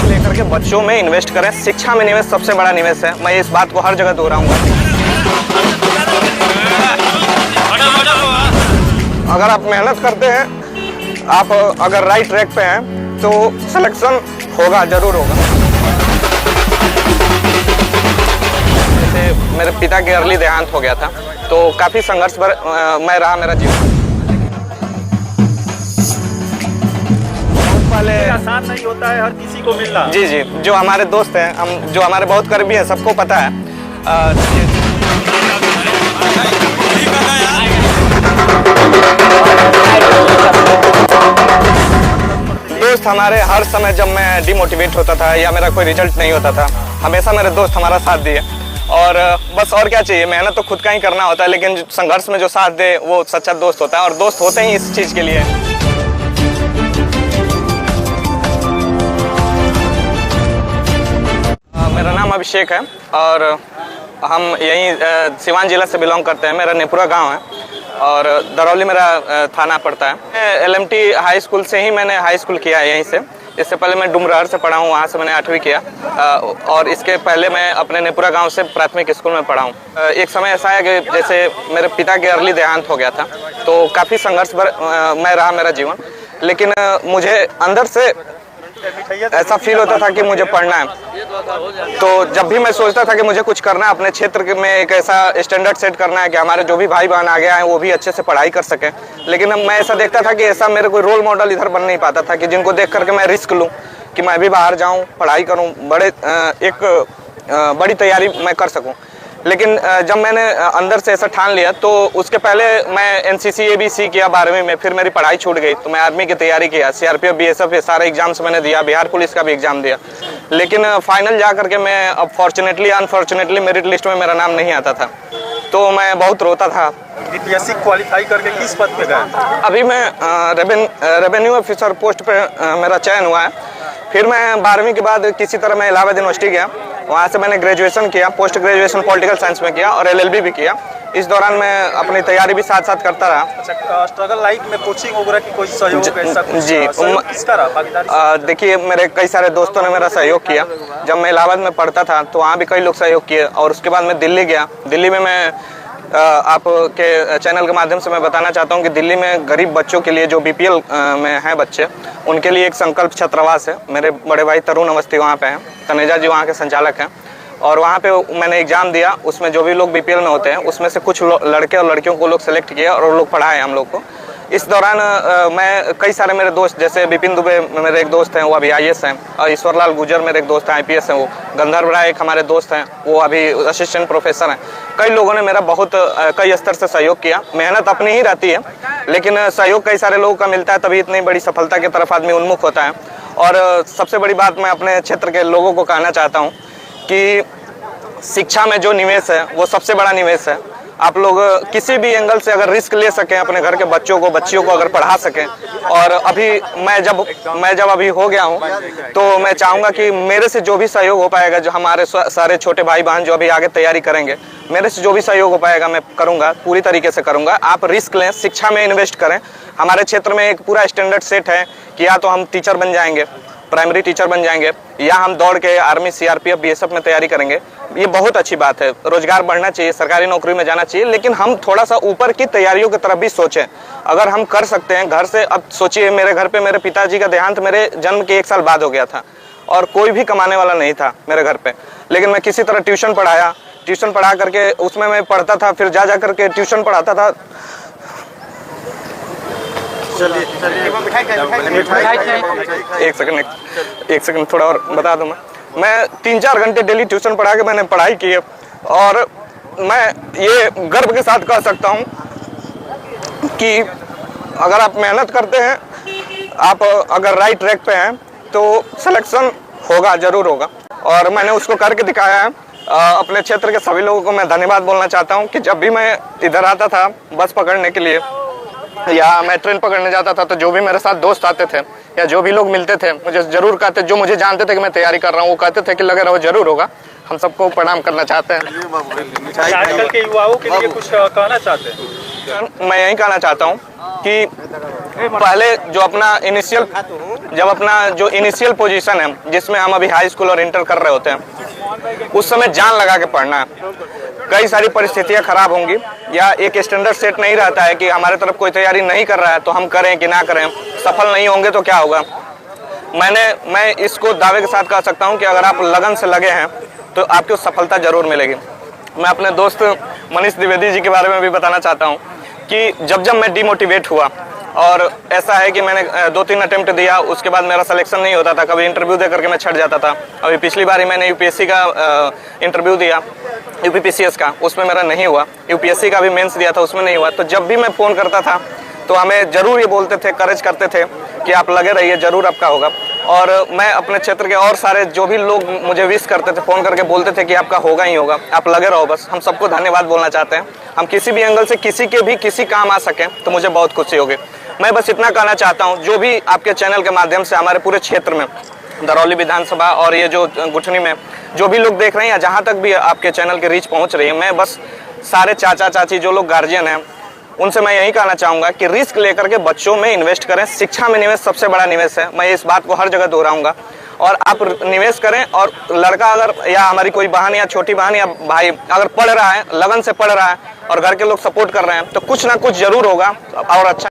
लेकर के बच्चों में इन्वेस्ट करें, शिक्षा में निवेश सबसे बड़ा निवेश है। मैं इस बात को हर जगह दोहराऊंगा। अगर आप मेहनत करते हैं, आप अगर राइट ट्रैक पे हैं तो सिलेक्शन होगा, जरूर होगा। जैसे मेरे पिता के अर्ली देहांत हो गया था, तो काफ़ी संघर्ष मैं रहा मेरा जीवन। आसान नहीं होता है हर किसी को मिलना। जी जी, जो हमारे दोस्त हैं, हम जो हमारे बहुत करीबी हैं, सबको पता है। दोस्त हमारे हर समय, जब मैं डिमोटिवेट होता था या मेरा कोई रिजल्ट नहीं होता था, हमेशा मेरे दोस्त हमारा साथ दिए। और बस और क्या चाहिए, मेहनत तो खुद का ही करना होता है, लेकिन संघर्ष में जो साथ दे वो सच्चा दोस्त होता है। और दोस्त होते ही इस चीज़ के लिए। मेरा नाम अभिषेक है और हम यहीं सिवान जिला से बिलोंग करते हैं। मेरा नेपुरा गांव है और दरौली मेरा थाना पड़ता है। LMT हाई स्कूल से ही मैंने हाई स्कूल किया है यहीं से। इससे पहले मैं डुमरार से पढ़ा हूँ, वहाँ से मैंने 8वीं किया। और इसके पहले मैं अपने नेपुरा गांव से प्राथमिक स्कूल में पढ़ा हूँ। एक समय ऐसा है कि जैसे मेरे पिता के अर्ली देहांत हो गया था, तो काफ़ी संघर्ष मैं रहा मेरा जीवन। लेकिन मुझे अंदर से ऐसा फील होता था कि मुझे पढ़ना है। तो जब भी मैं सोचता था कि मुझे कुछ करना है, अपने क्षेत्र में एक ऐसा स्टैंडर्ड सेट करना है कि हमारे जो भी भाई बहन आगे आए वो भी अच्छे से पढ़ाई कर सकें। लेकिन मैं ऐसा देखता था कि ऐसा मेरे कोई रोल मॉडल इधर बन नहीं पाता था कि जिनको देख करके मैं रिस्क लूँ कि मैं भी बाहर जाऊँ, पढ़ाई करूँ, बड़ी तैयारी मैं कर सकूँ। लेकिन जब मैंने अंदर से ऐसा ठान लिया, तो उसके पहले मैं NCC ABC किया 12वीं में, फिर मेरी पढ़ाई छूट गई तो मैं आर्मी की तैयारी किया। CRPF BSF ये सारे एग्जाम्स मैंने दिया, बिहार पुलिस का भी एग्जाम दिया। लेकिन फाइनल जा करके मैं अब फॉर्चुनेटली अनफॉर्चुनेटली मेरिट लिस्ट में मेरा नाम नहीं आता था, तो मैं बहुत रोता था। BPSC क्वालिफाई करके किस पद पे गए? अभी मैं रेवेन्यू ऑफिसर पोस्ट पे मेरा चयन हुआ है। फिर मैं 12वीं के बाद किसी तरह मैं इलाहाबाद यूनिवर्सिटी गया, वहाँ से मैंने ग्रेजुएशन किया, पोस्ट ग्रेजुएशन पॉलिटिकल साइंस में किया और LLB भी किया। इस दौरान मैं अपनी तैयारी भी साथ साथ करता रहा। अच्छा, स्ट्रगल लाइफ में कोचिंग वगैरह की कोई सहयोग ऐसा कुछ? जी, किसका रहा भागीदारी? देखिए, मेरे कई सारे दोस्तों ने मेरा सहयोग किया। जब मैं इलाहाबाद में पढ़ता था तो वहाँ भी कई लोग सहयोग किए। और उसके बाद मैं दिल्ली गया। दिल्ली में मैं आपके चैनल के माध्यम से मैं बताना चाहता हूँ कि दिल्ली में गरीब बच्चों के लिए, जो BPL में हैं बच्चे, उनके लिए एक संकल्प छात्रावास है। मेरे बड़े भाई तरुण अवस्थी वहाँ पे हैं, तनेजा जी वहाँ के संचालक हैं। और वहाँ पे मैंने एग्ज़ाम दिया, उसमें जो भी लोग BPL में होते हैं उसमें से कुछ लड़के और लड़कियों को लोग सेलेक्ट किया और वो लोग पढ़ाए हम लोग को। इस दौरान मैं कई सारे मेरे दोस्त, जैसे विपिन दुबे मेरे एक दोस्त हैं, वो अभी IAS हैं, और ईश्वरलाल गुजर मेरे एक दोस्त हैं, IPS हैं। वो गंधर्व राय एक हमारे दोस्त हैं, वो अभी असिस्टेंट प्रोफेसर हैं। कई लोगों ने मेरा बहुत कई स्तर से सहयोग किया। मेहनत अपनी ही रहती है, लेकिन सहयोग कई सारे लोगों का मिलता है, तभी इतनी बड़ी सफलता की तरफ आदमी उन्मुख होता है। और सबसे बड़ी बात मैं अपने क्षेत्र के लोगों को कहना चाहता हूँ कि शिक्षा में जो निवेश है वो सबसे बड़ा निवेश है। आप लोग किसी भी एंगल से अगर रिस्क ले सकें, अपने घर के बच्चों को अगर पढ़ा सकें। और अभी मैं जब अभी हो गया हूं, तो मैं चाहूँगा कि मेरे से जो भी सहयोग हो पाएगा, जो हमारे सारे छोटे भाई बहन जो अभी आगे तैयारी करेंगे, मेरे से जो भी सहयोग हो पाएगा मैं करूँगा, पूरी तरीके से करूँगा। आप रिस्क लें, शिक्षा में इन्वेस्ट करें। हमारे क्षेत्र में एक पूरा स्टैंडर्ड सेट है कि या तो हम टीचर बन जाएंगे, प्राइमरी टीचर बन जाएंगे, या हम दौड़ के आर्मी, CRPF BSF में तैयारी करेंगे। ये बहुत अच्छी बात है, रोजगार बढ़ना चाहिए, सरकारी नौकरी में जाना चाहिए। लेकिन हम थोड़ा सा ऊपर की तैयारियों की तरफ भी सोचें। अगर हम कर सकते हैं घर से, अब सोचिए मेरे घर पे मेरे पिताजी का देहांत मेरे जन्म के 1 साल बाद हो गया था और कोई भी कमाने वाला नहीं था मेरे घर पे। लेकिन मैं किसी तरह ट्यूशन पढ़ा करके उसमें मैं पढ़ता था, फिर जा करके ट्यूशन पढ़ाता था। एक सेकंड थोड़ा और बता दूं। मैं 3-4 घंटे डेली ट्यूशन पढ़ा के मैंने पढ़ाई की है। और मैं ये गर्व के साथ कह सकता हूँ कि अगर आप मेहनत करते हैं, आप अगर राइट ट्रैक पे हैं, तो सिलेक्शन होगा, जरूर होगा। और मैंने उसको करके दिखाया है। अपने क्षेत्र के सभी लोगों को मैं धन्यवाद बोलना चाहता हूँ कि जब भी मैं इधर आता था बस पकड़ने के लिए या मैं ट्रेन पकड़ने जाता था, तो जो भी मेरे साथ दोस्त आते थे या जो भी लोग मिलते थे, मुझे जरूर कहते, जो मुझे जानते थे कि मैं तैयारी कर रहा हूँ, वो कहते थे कि लगे रहो, जरूर होगा। हम सबको प्रणाम करना चाहते हैं। आजकल के युवाओं के लिए कुछ कहना चाहते हैं? मैं यही कहना चाहता हूँ कि पहले जो अपना इनिशियल पोजीशन है जिसमें हम अभी हाई स्कूल और इंटर कर रहे होते हैं, उस समय जान लगा के पढ़ना है। कई सारी परिस्थितियां खराब होंगी या एक स्टैंडर्ड सेट नहीं रहता है कि हमारे तरफ कोई तैयारी नहीं कर रहा है तो हम करें कि ना करें, सफल नहीं होंगे तो क्या होगा। मैं इसको दावे के साथ कह सकता हूं कि अगर आप लगन से लगे हैं तो आपको सफलता जरूर मिलेगी। मैं अपने दोस्त मनीष द्विवेदी जी के बारे में भी बताना चाहता हूं कि जब मैं डिमोटिवेट हुआ और ऐसा है कि मैंने 2-3 अटेम्प्ट दिया, उसके बाद मेरा सिलेक्शन नहीं होता था, कभी इंटरव्यू दे करके मैं छट जाता था। अभी पिछली बार ही मैंने यूपीएससी का इंटरव्यू दिया, यूपीपीसीएस का, उसमें मेरा नहीं हुआ। यूपीएससी का भी मेंस दिया था, उसमें नहीं हुआ। तो जब भी मैं फ़ोन करता था तो हमें ज़रूर ये बोलते थे, करेज करते थे कि आप लगे रहिए, ज़रूर आपका होगा। और मैं अपने क्षेत्र के और सारे जो भी लोग मुझे विश करते थे, फ़ोन करके बोलते थे कि आपका होगा ही होगा, आप लगे रहो बस। हम सबको धन्यवाद बोलना चाहते हैं। हम किसी भी एंगल से किसी काम आ सकें तो मुझे बहुत खुशी होगी। मैं बस इतना कहना चाहता हूँ, जो भी आपके चैनल के माध्यम से हमारे पूरे क्षेत्र में, दरौली विधानसभा और ये जो गुठनी में जो भी लोग देख रहे हैं या जहाँ तक भी आपके चैनल की रीच पहुँच रही है, मैं बस सारे चाचा चाची जो लोग गार्जियन हैं उनसे मैं यही कहना चाहूँगा कि रिस्क लेकर के बच्चों में इन्वेस्ट करें। शिक्षा में निवेश सबसे बड़ा निवेश है, मैं इस बात को हर जगह दोहराऊंगा। और आप निवेश करें, और लड़का अगर या हमारी कोई बहन या छोटी बहन या भाई अगर पढ़ रहा है, लगन से पढ़ रहा है और घर के लोग सपोर्ट कर रहे हैं तो कुछ ना कुछ जरूर होगा और अच्छा